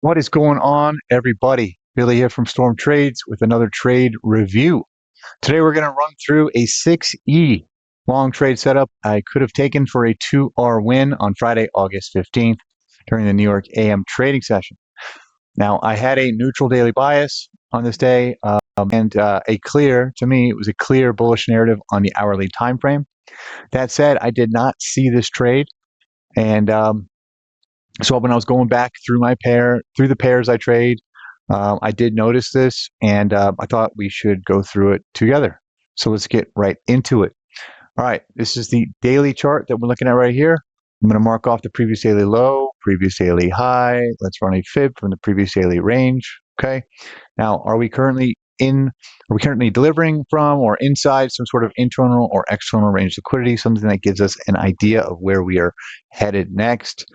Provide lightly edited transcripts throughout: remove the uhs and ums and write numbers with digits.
What is going on, everybody? Billy here from Storm Trades with another trade review. Today we're going to run through a 6E long trade setup I could have taken for a 2R win on Friday, August 15th during the New York AM trading session. Now, I had a neutral daily bias on this day and to me, it was a clear bullish narrative on the hourly time frame. That said, I did not see this trade, and so when I was going back through through the pairs I trade, I did notice this, and I thought we should go through it together. So let's get right into it. All right, this is the daily chart that we're looking at right here. I'm going to mark off the previous daily low, previous daily high. Let's run a fib from the previous daily range. Okay. Now, are we currently delivering from or inside some sort of internal or external range liquidity, something that gives us an idea of where we are headed next?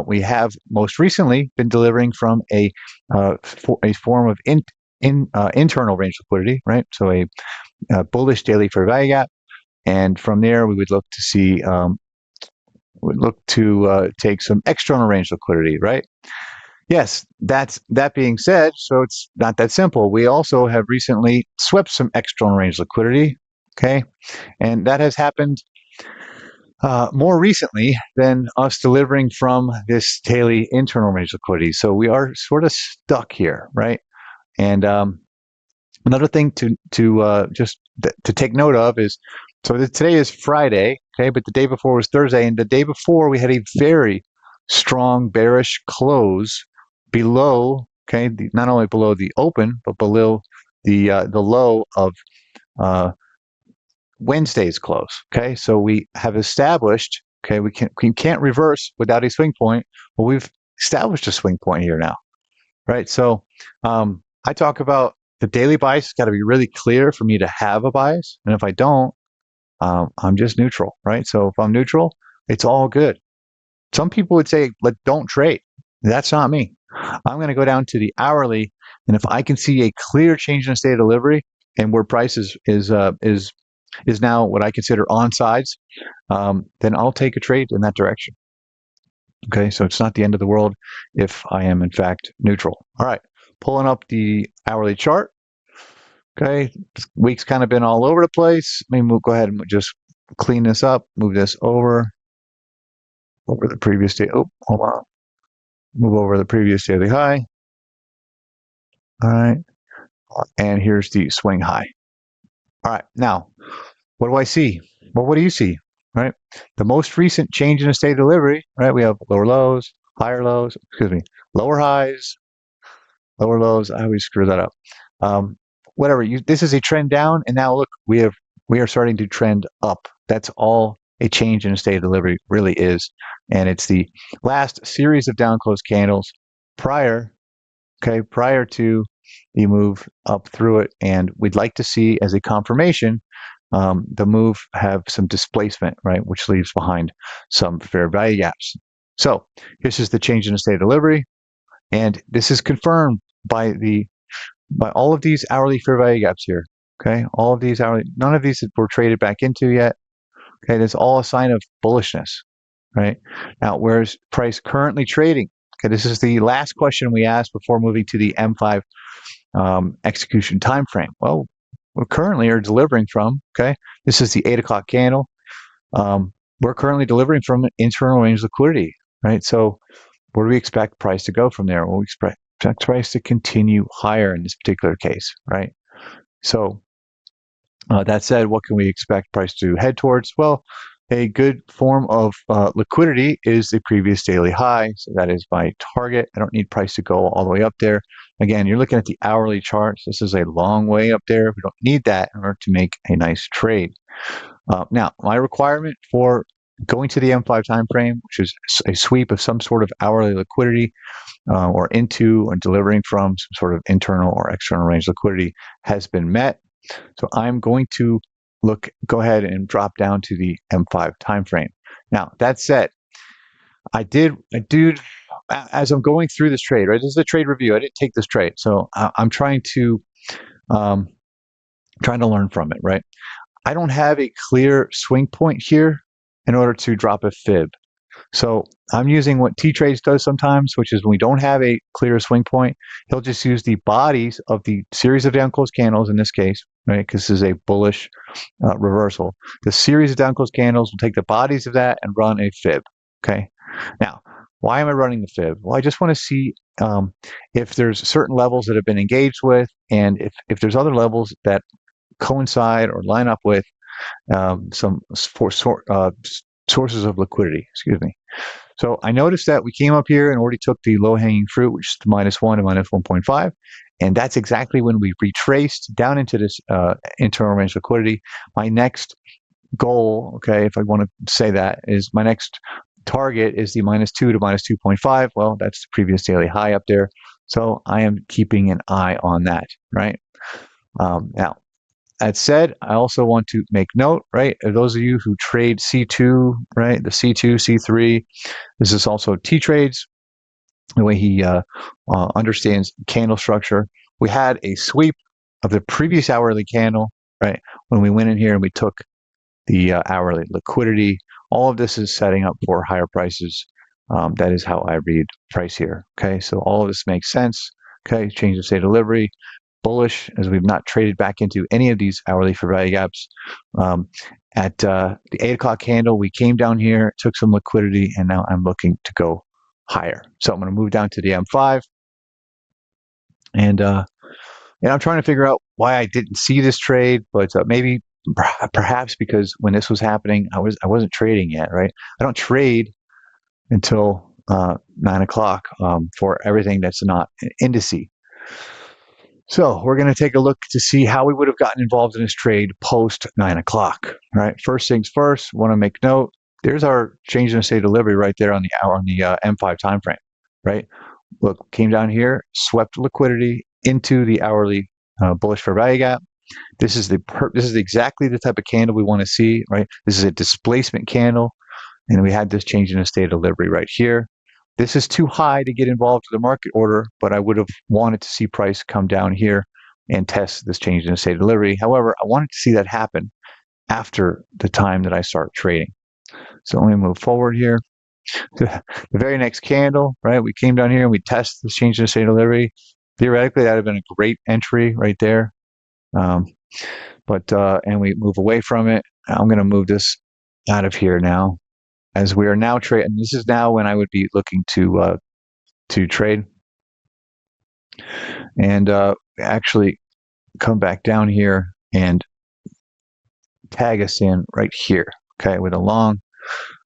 We have most recently been delivering from a form of internal range liquidity, right? So a bullish daily fair value gap. And from there, we would look to see, take some external range liquidity, right? Yes, that being said, so it's not that simple. We also have recently swept some external range liquidity, okay? And that has happened more recently than us delivering from this daily internal range liquidity. So we are sort of stuck here, right? And another thing to take note of is, today is Friday, okay, but the day before was Thursday, and the day before we had a very strong bearish close below, okay, not only below the open, but below the low of Wednesday's close. Okay, so we have established, okay, we can't reverse without a swing point. Well, we've established a swing point here now, right? So I talk about the daily bias has got to be really clear for me to have a bias, and if I don't, I'm just neutral, right? So if I'm neutral, it's all good. Some people would say, don't trade. That's not me. I'm going to go down to the hourly, and if I can see a clear change in the state of delivery and where price is now what I consider on sides, then I'll take a trade in that direction. Okay, so it's not the end of the world if I am in fact neutral. All right, pulling up the hourly chart. Okay, this week's kind of been all over the place. Let me go ahead and just clean this up, move this over the previous day. Oh, hold on. Move over the previous daily high. All right, and here's the swing high. All right, now, what do I see? Well, what do you see? Right, the most recent change in the state of delivery, right? We have lower lows, higher lows, lower highs, lower lows. I always screw that up. Whatever. This is a trend down, and now look, we are starting to trend up. That's all a change in the state of delivery really is, and it's the last series of down close candles prior to the move up through it, and we'd like to see as a confirmation the move have some displacement, right, which leaves behind some fair value gaps. So this is the change in the state of delivery, and this is confirmed by all of these hourly fair value gaps here. Okay, all of these hourly, none of these were traded back into yet. Okay, that's all a sign of bullishness, right? Now, where's price currently trading? Okay, this is the last question we asked before moving to the M5 execution time frame. Well, we currently are delivering from, okay, this is the 8 o'clock candle. We're currently delivering from internal range liquidity, right? So where do we expect price to go from there? Well, we expect price to continue higher in this particular case, right? So that said, what can we expect price to head towards? Well, a good form of liquidity is the previous daily high. So that is my target. I don't need price to go all the way up there. Again, you're looking at the hourly charts. This is a long way up there. We don't need that in order to make a nice trade. Now, my requirement for going to the M5 time frame, which is a sweep of some sort of hourly liquidity or into or delivering from some sort of internal or external range liquidity, has been met. So I'm going to go ahead and drop down to the M5 time frame. Now, that said, I did, as I'm going through this trade, right? This is a trade review. I didn't take this trade, so I'm trying to learn from it, right? I don't have a clear swing point here in order to drop a fib. So I'm using what T-Trades does sometimes, which is when we don't have a clear swing point, he'll just use the bodies of the series of down close candles in this case, right? Because this is a bullish reversal. The series of down close candles will take the bodies of that and run a fib, okay? Now, why am I running the fib? Well, I just want to see if there's certain levels that have been engaged with, and if there's other levels that coincide or line up with some sources of liquidity, excuse me. So I noticed that we came up here and already took the low-hanging fruit, which is the -1 and -1.5, and that's exactly when we retraced down into this internal range liquidity. My next goal, okay, if I want to say that, is my next target is the -2 to -2.5. Well, that's the previous daily high up there, so I am keeping an eye on that, right? Now, that said, I also want to make note, right, of those of you who trade C2, right, the C2, C3, this is also T-Trades, the way he understands candle structure. We had a sweep of the previous hourly candle, right, when we went in here and we took the hourly liquidity. All of this is setting up for higher prices. That is how I read price here, okay? So all of this makes sense, okay? Change of state delivery, bullish, as we've not traded back into any of these hourly for value gaps. At the 8 o'clock candle, we came down here, took some liquidity, and now I'm looking to go higher. So I'm going to move down to the M5, and I'm trying to figure out why I didn't see this trade, but maybe perhaps because when this was happening, I wasn't trading yet, right? I don't trade until 9 o'clock for everything that's not indice. So we're going to take a look to see how we would have gotten involved in this trade post 9 o'clock, right? First things first, want to make note, there's our change in state delivery right there on the hour on the M5 time frame, right? Look, came down here, swept liquidity into the hourly bullish for value gap. This is exactly the type of candle we want to see, right? This is a displacement candle, and we had this change in the state delivery right here. This is too high to get involved with the market order, but I would have wanted to see price come down here and test this change in the state delivery. However, I wanted to see that happen after the time that I start trading. So let me move forward here. The very next candle, right? We came down here and we tested this change in the state delivery. Theoretically, that would have been a great entry right there. And we move away from it. I'm going to move this out of here now, as we are now trading. This is now when I would be looking to trade, and actually come back down here and tag us in right here, okay, with a long.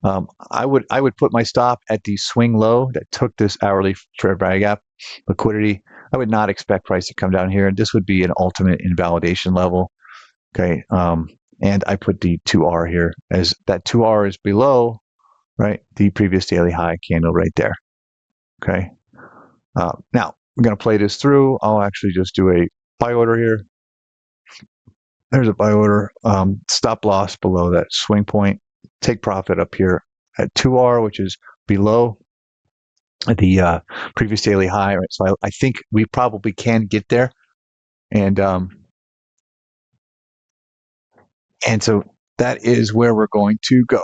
I would put my stop at the swing low that took this hourly fair value gap liquidity. I would not expect price to come down here, and this would be an ultimate invalidation level, okay. And I put the 2R here, as that 2R is below, right, the previous daily high candle right there, okay. Now I'm going to play this through. I'll actually just do a buy order here. There's a buy order, stop loss below that swing point, take profit up here at 2R, which is below the previous daily high, right? So I think we probably can get there, and so that is where we're going to go.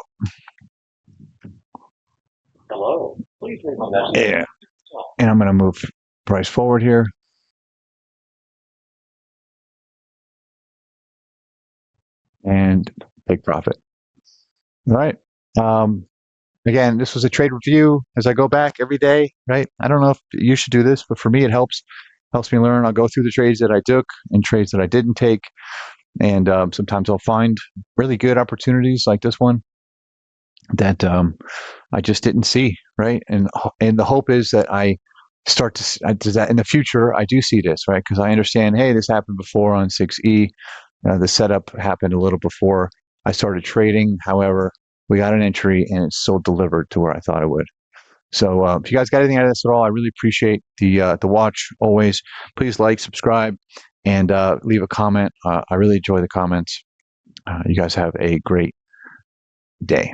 Hello, please leave a message. Yeah, and I'm going to move price forward here. And take profit. All right. Again, this was a trade review as I go back every day, right? I don't know if you should do this, but for me, it helps me learn. I'll go through the trades that I took and trades that I didn't take. And sometimes I'll find really good opportunities like this one that I just didn't see, right? And the hope is that I start to that in the future, I do see this, right? Because I understand, hey, this happened before on 6E. The setup happened a little before I started trading. However, we got an entry and it still delivered to where I thought it would. So if you guys got anything out of this at all, I really appreciate the watch always. Please like, subscribe, and leave a comment. I really enjoy the comments. You guys have a great day.